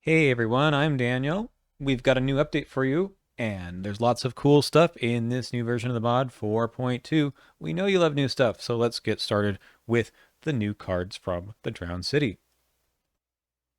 Hey everyone, I'm Daniel. We've got a new update for you, and there's lots of cool stuff in this new version of the mod 4.2. We know you love new stuff, so let's get started with the new cards from the Drowned City.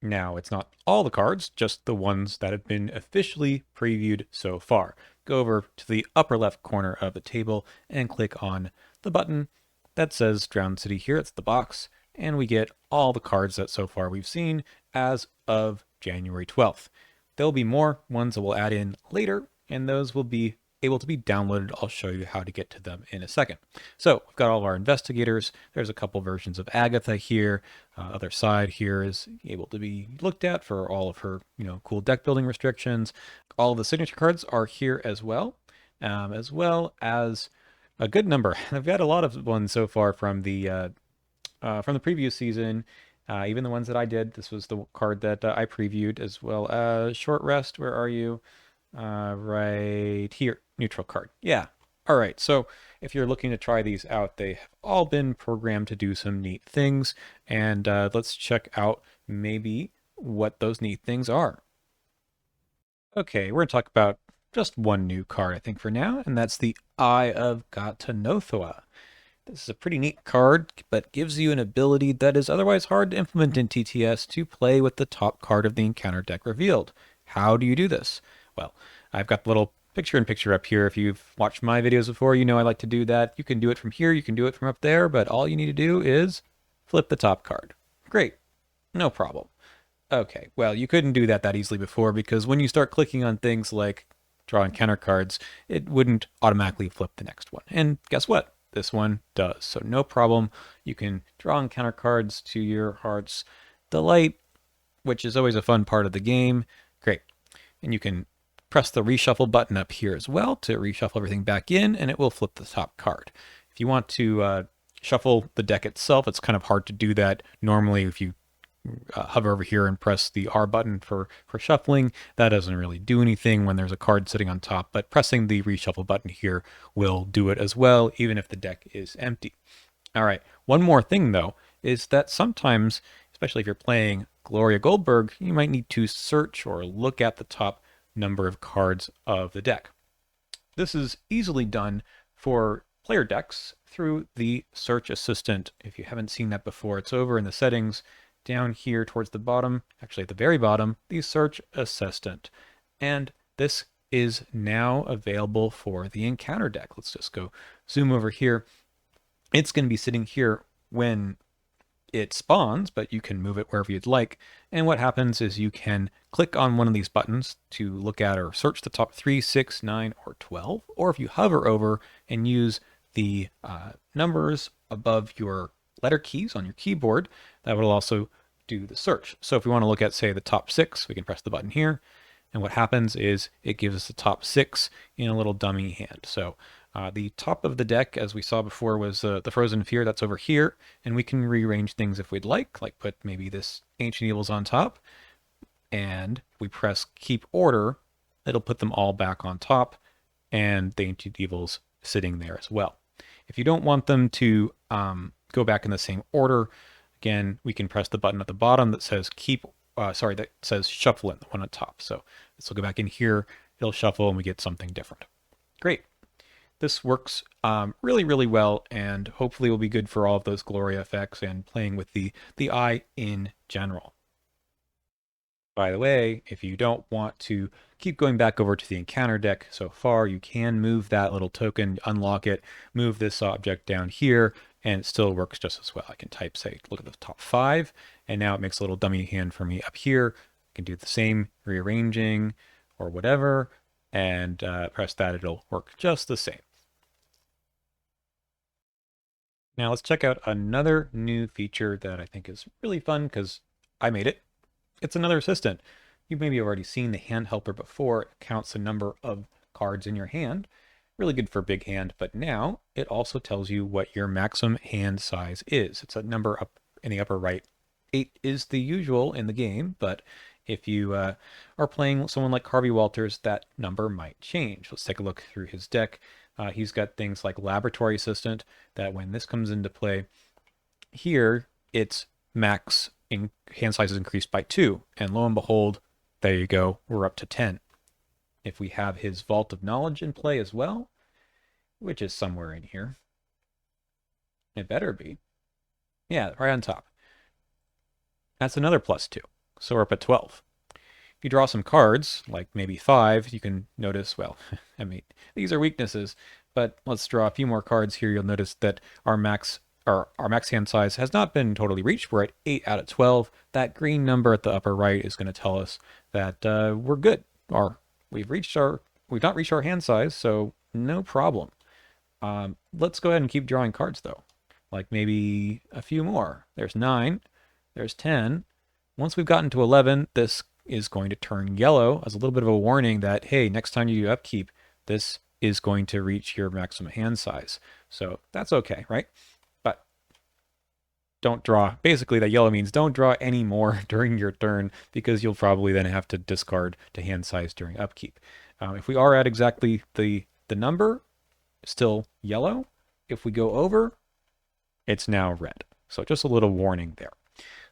Now, it's not all the cards, just the ones that have been officially previewed so far. Go over to the upper left corner of the table and click on the button that says Drowned City here. It's the box, and we get all the cards that so far we've seen as of January 12th. There'll be more ones that we'll add in later, and those will be able to be downloaded. I'll show you how to get to them in a second. So we've got all of our investigators. There's a couple versions of Agatha here. Other side here is able to be looked at for all of her, cool deck building restrictions. All of the signature cards are here as well as a good number. I've got a lot of ones so far from the previous season. Even the ones that I did. This was the card that I previewed, as well as Short Rest. Where are you? Right here. Neutral card. Yeah. All right. So if you're looking to try these out, they have all been programmed to do some neat things. And let's check out maybe what those neat things are. Okay, we're going to talk about just one new card, I think, for now, and that's the Eye of Gatanothoa. This is a pretty neat card, but gives you an ability that is otherwise hard to implement in TTS to play with the top card of the encounter deck revealed. How do you do this? Well, I've got the little picture-in-picture up here. If you've watched my videos before, you know I like to do that. You can do it from here, you can do it from up there, but all you need to do is flip the top card. Great, no problem. Okay, well, you couldn't do that easily before because when you start clicking on things like draw encounter cards, it wouldn't automatically flip the next one. And guess what? This one does. So no problem. You can draw encounter cards to your heart's delight, which is always a fun part of the game. Great. And you can press the reshuffle button up here as well to reshuffle everything back in, and it will flip the top card. If you want to shuffle the deck itself, it's kind of hard to do that. Normally, if you hover over here and press the R button for shuffling. That doesn't really do anything when there's a card sitting on top, but pressing the reshuffle button here will do it as well, even if the deck is empty. All right, one more thing though, is that sometimes, especially if you're playing Gloria Goldberg, you might need to search or look at the top number of cards of the deck. This is easily done for player decks through the search assistant. If you haven't seen that before, it's over in the settings down here towards the bottom, actually at the very bottom, the search assistant. And this is now available for the encounter deck. Let's just go zoom over here. It's going to be sitting here when it spawns, but you can move it wherever you'd like. And what happens is you can click on one of these buttons to look at or search the top 3, 6, 9, or 12. Or if you hover over and use the numbers above your letter keys on your keyboard, that will also do the search. So if we want to look at, say, the top 6, we can press the button here. And what happens is it gives us the top 6 in a little dummy hand. So the top of the deck, as we saw before, was the Frozen Fear. That's over here. And we can rearrange things if we'd like put maybe this Ancient Evils on top. And we press Keep Order. It'll put them all back on top. And the Ancient Evils sitting there as well. If you don't want them to go back in the same order, again, we can press the button at the bottom that says that says shuffle in, the one on top. So this will go back in here, it'll shuffle, and we get something different. Great. This works really, really well, and hopefully will be good for all of those Gloria effects and playing with the eye in general. By the way, if you don't want to keep going back over to the encounter deck so far, you can move that little token, unlock it, move this object down here, and it still works just as well. I can type, say, look at the top 5, and now it makes a little dummy hand for me up here. I can do the same rearranging or whatever, and press that, it'll work just the same. Now let's check out another new feature that I think is really fun because I made it. It's another assistant. You've maybe already seen the hand helper before. It counts the number of cards in your hand. Really good for big hand, but now it also tells you what your maximum hand size is. It's a number up in the upper right. 8 is the usual in the game, but if you are playing someone like Harvey Walters, that number might change. Let's take a look through his deck. He's got things like Laboratory Assistant, that when this comes into play, here its max hand size is increased by 2, and lo and behold, there you go. We're up to 10. If we have his Vault of Knowledge in play as well, which is somewhere in here, it better be. Yeah, right on top. That's another +2. So we're up at 12. If you draw some cards, like maybe 5, you can notice, well, I mean, these are weaknesses, but let's draw a few more cards here. You'll notice that our max hand size has not been totally reached. We're at 8 out of 12. That green number at the upper right is going to tell us that we're good, or we've not reached our hand size, so no problem. Let's go ahead and keep drawing cards though, like maybe a few more. There's 9, there's 10. Once we've gotten to 11, this is going to turn yellow as a little bit of a warning that, hey, next time you do upkeep, this is going to reach your maximum hand size. So that's okay, right? But don't draw. Basically, that yellow means don't draw any more during your turn, because you'll probably then have to discard to hand size during upkeep. If we are at exactly the number, still yellow. If we go over, it's now red. So just a little warning there.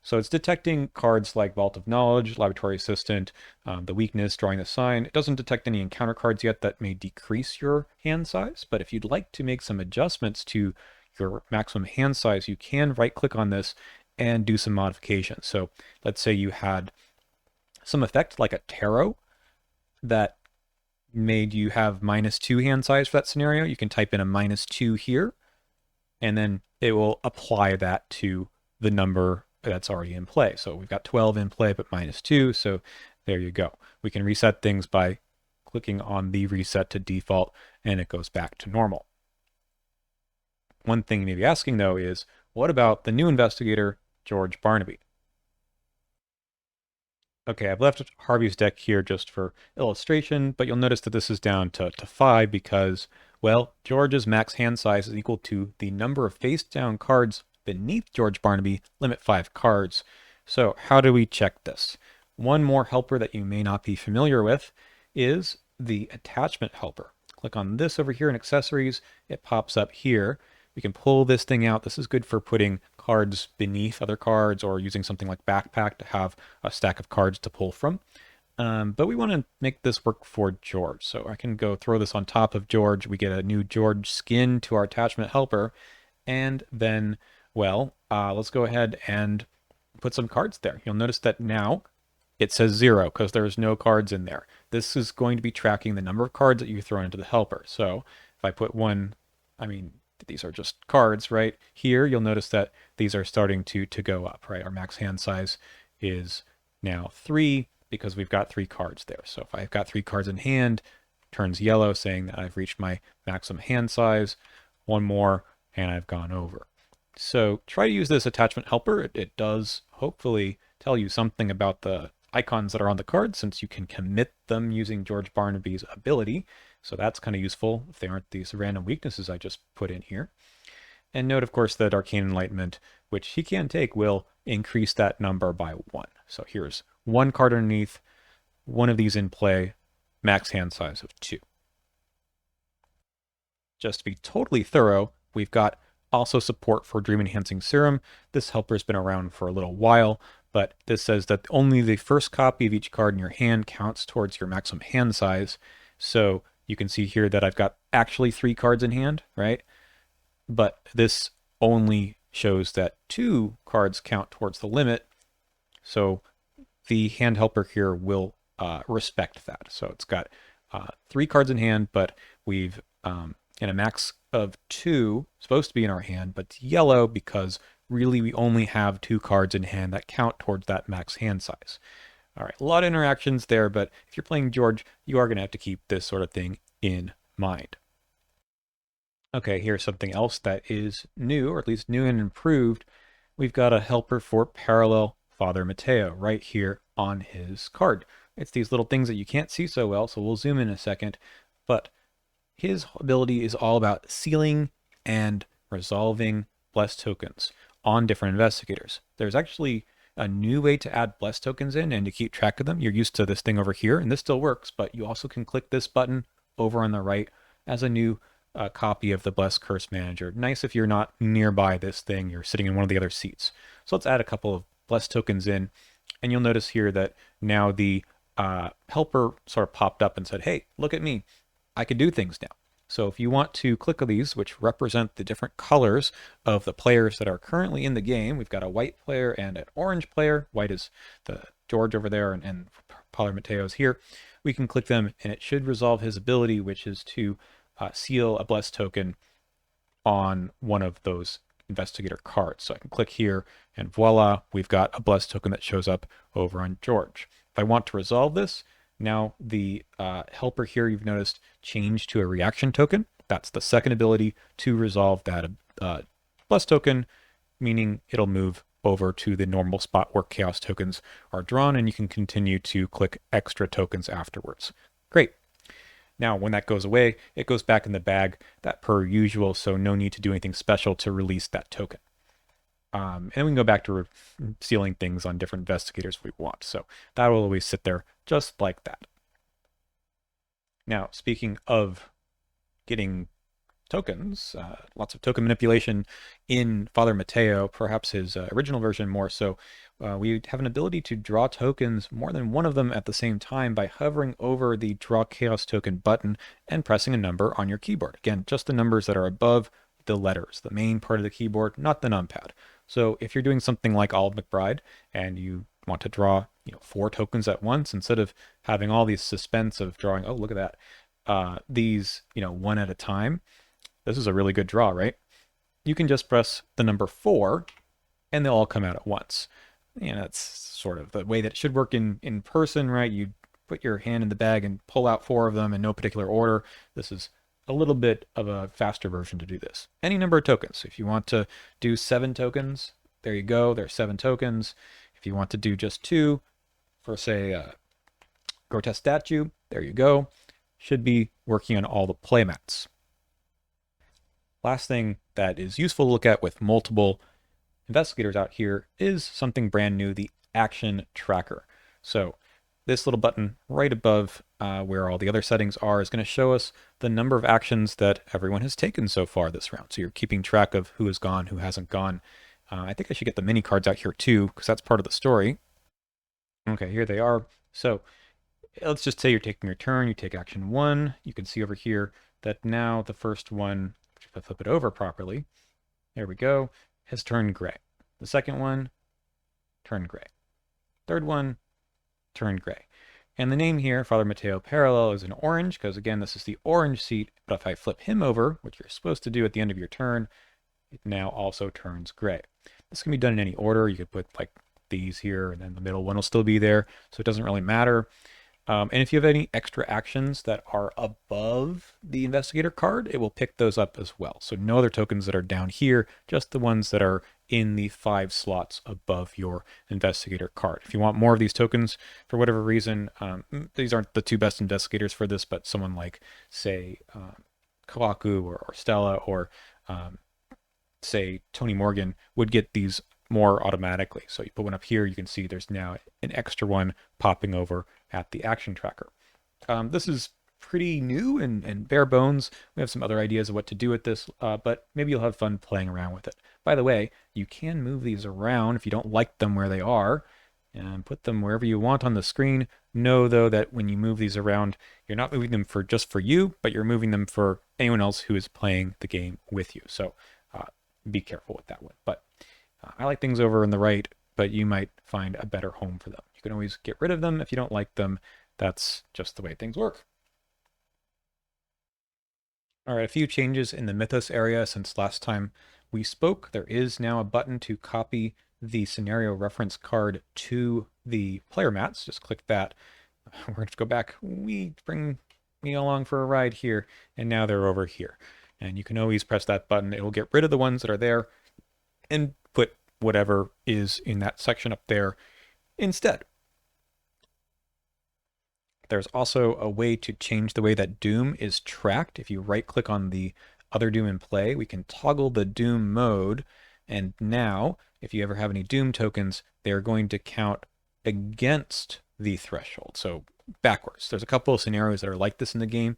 So it's detecting cards like Vault of Knowledge, Laboratory Assistant, the weakness, drawing the sign. It doesn't detect any encounter cards yet that may decrease your hand size, but if you'd like to make some adjustments to your maximum hand size, you can right-click on this and do some modifications. So let's say you had some effect like a tarot that made you have -2 hand size for that scenario. You can type in a -2 here, and then it will apply that to the number that's already in play. So we've got 12 in play, but -2. So there you go. We can reset things by clicking on the reset to default, and it goes back to normal. One thing you may be asking though is, what about the new investigator, George Barnaby? Okay, I've left Harvey's deck here just for illustration, but you'll notice that this is down to 5 because, well, George's max hand size is equal to the number of face-down cards beneath George Barnaby, limit 5 cards. So how do we check this? One more helper that you may not be familiar with is the attachment helper. Click on this over here in accessories. It pops up here. We can pull this thing out. This is good for putting cards beneath other cards or using something like backpack to have a stack of cards to pull from. But we want to make this work for George. So I can go throw this on top of George. We get a new George skin to our attachment helper. And then, well, let's go ahead and put some cards there. You'll notice that now it says 0 because there's no cards in there. This is going to be tracking the number of cards that you throw into the helper. So if I put one, these are just cards, right? Here, you'll notice that these are starting to go up, right? Our max hand size is now 3 because we've got 3 cards there. So if I've got 3 cards in hand, it turns yellow saying that I've reached my maximum hand size. One more, and I've gone over. So try to use this attachment helper. It does hopefully tell you something about the icons that are on the card, since you can commit them using George Barnaby's ability. So that's kind of useful if they aren't these random weaknesses I just put in here. And note, of course, that Arcane Enlightenment, which he can take, will increase that number by 1. So here's 1 card underneath, 1 of these in play, max hand size of 2. Just to be totally thorough, we've got also support for Dream Enhancing Serum. This helper's been around for a little while, but this says that only the first copy of each card in your hand counts towards your maximum hand size. So you can see here that I've got actually 3 cards in hand, right? But this only shows that 2 cards count towards the limit. So the hand helper here will respect that. So it's got 3 cards in hand, but we've in a max of 2 supposed to be in our hand, but it's yellow because really we only have 2 cards in hand that count towards that max hand size. All right, a lot of interactions there, but if you're playing George, you are going to have to keep this sort of thing in mind. Okay, here's something else that is new, or at least new and improved. We've got a helper for parallel Father Mateo right here on his card. It's these little things that you can't see so well, so we'll zoom in a second, but his ability is all about sealing and resolving blessed tokens on different investigators. There's actually a new way to add blessed tokens in and to keep track of them. You're used to this thing over here, and this still works, but you also can click this button over on the right as a new copy of the Blessed Curse Manager. Nice if you're not nearby this thing, you're sitting in one of the other seats. So let's add a couple of blessed tokens in, and you'll notice here that now the helper sort of popped up and said, hey, look at me. I can do things now. So if you want to click on these, which represent the different colors of the players that are currently in the game, we've got a white player and an orange player. White is the George over there, and Father Mateo's here. We can click them, and it should resolve his ability, which is to seal a blessed token on one of those investigator cards. So I can click here, and voila, we've got a blessed token that shows up over on George. If I want to resolve this, now the helper here, you've noticed, changed to a reaction token. That's the second ability to resolve that blessed token, meaning it'll move over to the normal spot where chaos tokens are drawn, and you can continue to click extra tokens afterwards. Great. Now, when that goes away, it goes back in the bag, that per usual, so no need to do anything special to release that token. And we can go back to sealing things on different investigators if we want. So that will always sit there just like that. Now, speaking of getting tokens, lots of token manipulation in Father Mateo, perhaps his original version more so. We have an ability to draw tokens, more than one of them at the same time, by hovering over the Draw Chaos Token button and pressing a number on your keyboard. Again, just the numbers that are above the letters, the main part of the keyboard, not the numpad. So if you're doing something like Olive McBride and you want to draw 4 tokens at once, instead of having all these suspense of drawing, oh, look at that, these, one at a time, this is a really good draw, right? You can just press the number 4 and they'll all come out at once. That's sort of the way that it should work in person, right? You put your hand in the bag and pull out 4 of them in no particular order. This is a little bit of a faster version to do this. Any number of tokens. If you want to do 7 tokens, there you go. There's 7 tokens. If you want to do just 2 for, say, grotesque statue, there you go. Should be working on all the playmats. Last thing that is useful to look at with multiple investigators out here is something brand new, the action tracker. So this little button right above where all the other settings are is going to show us the number of actions that everyone has taken so far this round. So you're keeping track of who has gone, who hasn't gone. I think I should get the mini cards out here too, because that's part of the story. Okay, here they are. So let's just say you're taking your turn, you take action 1. You can see over here that now the first one, if I flip it over properly, there we go, has turned gray. The second one turned gray. Third one turned gray. And the name here, Father Mateo Parallel, is in orange, because again, this is the orange seat, but if I flip him over, which you're supposed to do at the end of your turn, it now also turns gray. This can be done in any order. You could put like these here, and then the middle one will still be there, so it doesn't really matter. And if you have any extra actions that are above the investigator card, it will pick those up as well. So no other tokens that are down here, just the ones that are in the 5 slots above your investigator card. If you want more of these tokens, for whatever reason, these aren't the 2 best investigators for this, but someone like, say, Kawaku or Stella or, say, Tony Morgan would get these more automatically. So you put one up here, you can see there's now an extra one popping over at the action tracker. This is pretty new and bare bones. We have some other ideas of what to do with this, but maybe you'll have fun playing around with it. By the way, you can move these around if you don't like them where they are, and put them wherever you want on the screen. Know, though, that when you move these around, you're not moving them for just for you, but you're moving them for anyone else who is playing the game with you. So be careful with that one. But I like things over on the right, but you might find a better home for them. You can always get rid of them if you don't like them. That's just the way things work. All right, a few changes in the Mythos area since last time we spoke. There is now a button to copy the scenario reference card to the player mats. Just click that. We're going to go back. We bring me along for a ride here, and now they're over here. And you can always press that button. It will get rid of the ones that are there and put whatever is in that section up there instead. There's also a way to change the way that Doom is tracked. If you right click on the other Doom in play, we can toggle the Doom mode. And now, if you ever have any Doom tokens, they're going to count against the threshold. So backwards. There's a couple of scenarios that are like this in the game.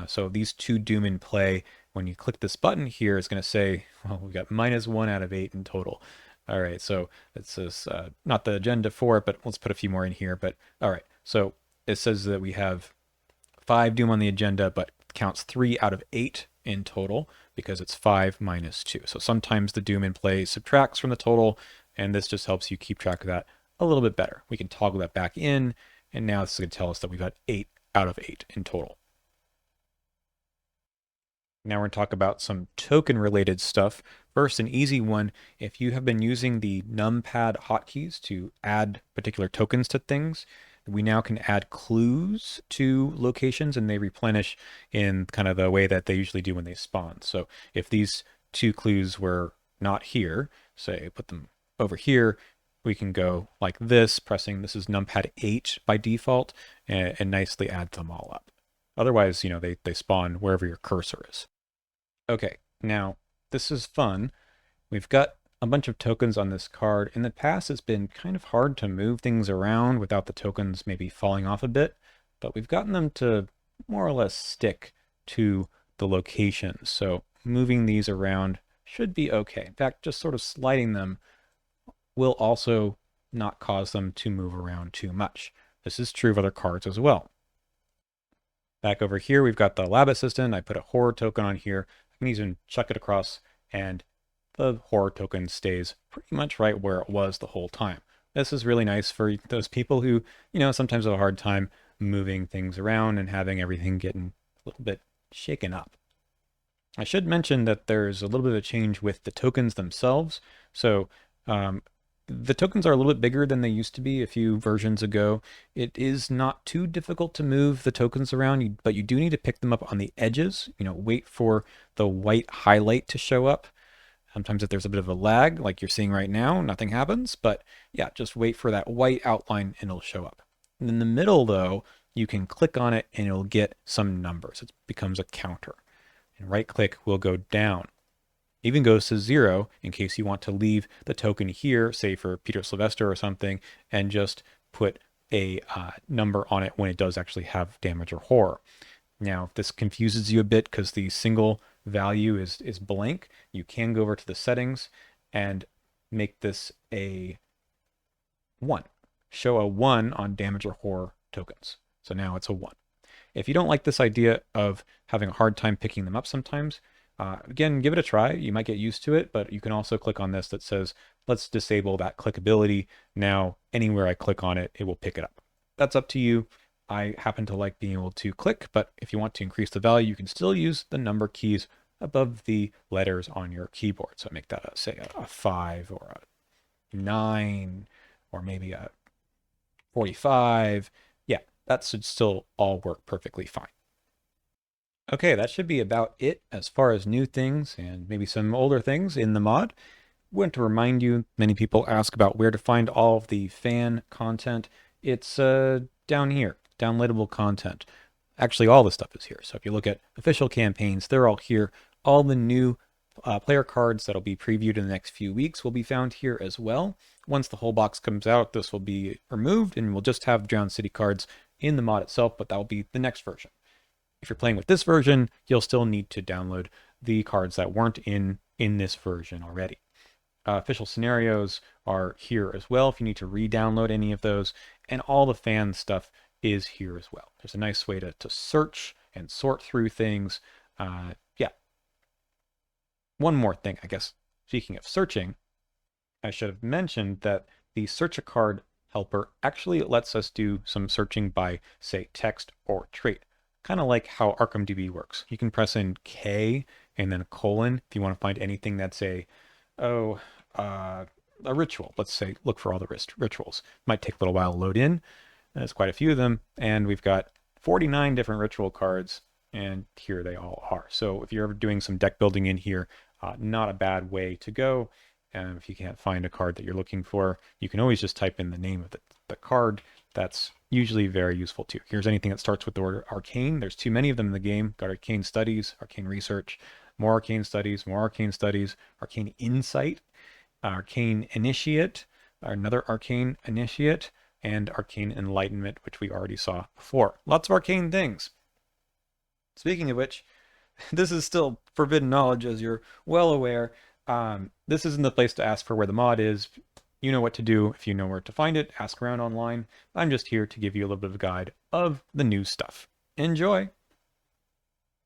So these 2 Doom in play, when you click this button here, it's going to say, well, we've got -1 out of 8 in total. All right, so it says not the agenda for it, but let's put a few more in here. But all right, so it says that we have 5 Doom on the agenda, but counts 3 out of 8 in total because it's 5 minus 2. So sometimes the Doom in play subtracts from the total, and this just helps you keep track of that a little bit better. We can toggle that back in, and now this is going to tell us that we've got 8 out of 8 in total. Now we're going to talk about some token-related stuff. First, an easy one. If you have been using the numpad hotkeys to add particular tokens to things, we now can add clues to locations, and they replenish in kind of the way that they usually do when they spawn. So if these 2 clues were not here, say put them over here, we can go like this, pressing, this is numpad 8 by default, and nicely add them all up. Otherwise, they spawn wherever your cursor is. Okay, now this is fun. We've got a bunch of tokens on this card. In the past, it's been kind of hard to move things around without the tokens maybe falling off a bit, but we've gotten them to more or less stick to the locations. So moving these around should be okay. In fact, just sort of sliding them will also not cause them to move around too much. This is true of other cards as well. Back over here, we've got the lab assistant. I put a horror token on here. I can even chuck it across, and the horror token stays pretty much right where it was the whole time. This is really nice for those people who, sometimes have a hard time moving things around and having everything getting a little bit shaken up. I should mention that there's a little bit of a change with the tokens themselves. So the tokens are a little bit bigger than they used to be a few versions ago. It is not too difficult to move the tokens around, but you do need to pick them up on the edges. Wait for the white highlight to show up. Sometimes if there's a bit of a lag, like you're seeing right now, nothing happens. But yeah, just wait for that white outline and it'll show up. And in the middle, though, you can click on it and it'll get some numbers. It becomes a counter. And right click will go down. Even goes to 0 in case you want to leave the token here, say for Peter Sylvester or something, and just put a number on it when it does actually have damage or horror. Now, if this confuses you a bit because the single value is blank, you can go over to the settings and make this a 1. Show a 1 on damage or horror tokens. So now it's a 1. If you don't like this idea of having a hard time picking them up sometimes, again, give it a try. You might get used to it, but you can also click on this that says, let's disable that clickability. Now, anywhere I click on it, it will pick it up. That's up to you. I happen to like being able to click, but if you want to increase the value, you can still use the number keys above the letters on your keyboard. So make that, say, a 5 or a 9 or maybe a 45. Yeah, that should still all work perfectly fine. Okay, that should be about it as far as new things and maybe some older things in the mod. Want to remind you, many people ask about where to find all of the fan content. It's down here, downloadable content. Actually, all the stuff is here. So if you look at official campaigns, they're all here. All the new player cards that'll be previewed in the next few weeks will be found here as well. Once the whole box comes out, this will be removed and we'll just have Drowned City cards in the mod itself, but that will be the next version. If you're playing with this version, you'll still need to download the cards that weren't in this version already. Official scenarios are here as well if you need to re-download any of those, and all the fan stuff is here as well. There's a nice way to search and sort through things. Yeah. One more thing, I guess, speaking of searching, I should have mentioned that the search a card helper actually lets us do some searching by, say, text or trait. Kind of like how ArkhamDB works. You can press in K and then a colon if you want to find anything that's a ritual. Let's say look for all the rituals. Might take a little while to load in. There's quite a few of them, and we've got 49 different ritual cards, and here they all are. So if you're ever doing some deck building in here, not a bad way to go. And if you can't find a card that you're looking for, you can always just type in the name of the card. That's usually very useful too. Here's anything that starts with the word arcane. There's too many of them in the game. Got arcane studies, arcane research, more arcane studies, more arcane studies, arcane insight, arcane initiate, another arcane initiate, and arcane enlightenment, which we already saw before. Lots of arcane things. Speaking of which, this is still forbidden knowledge, as you're well aware. This isn't the place to ask for where the mod is. You know what to do if you know where to find it. Ask around online. I'm just here to give you a little bit of a guide of the new stuff. Enjoy!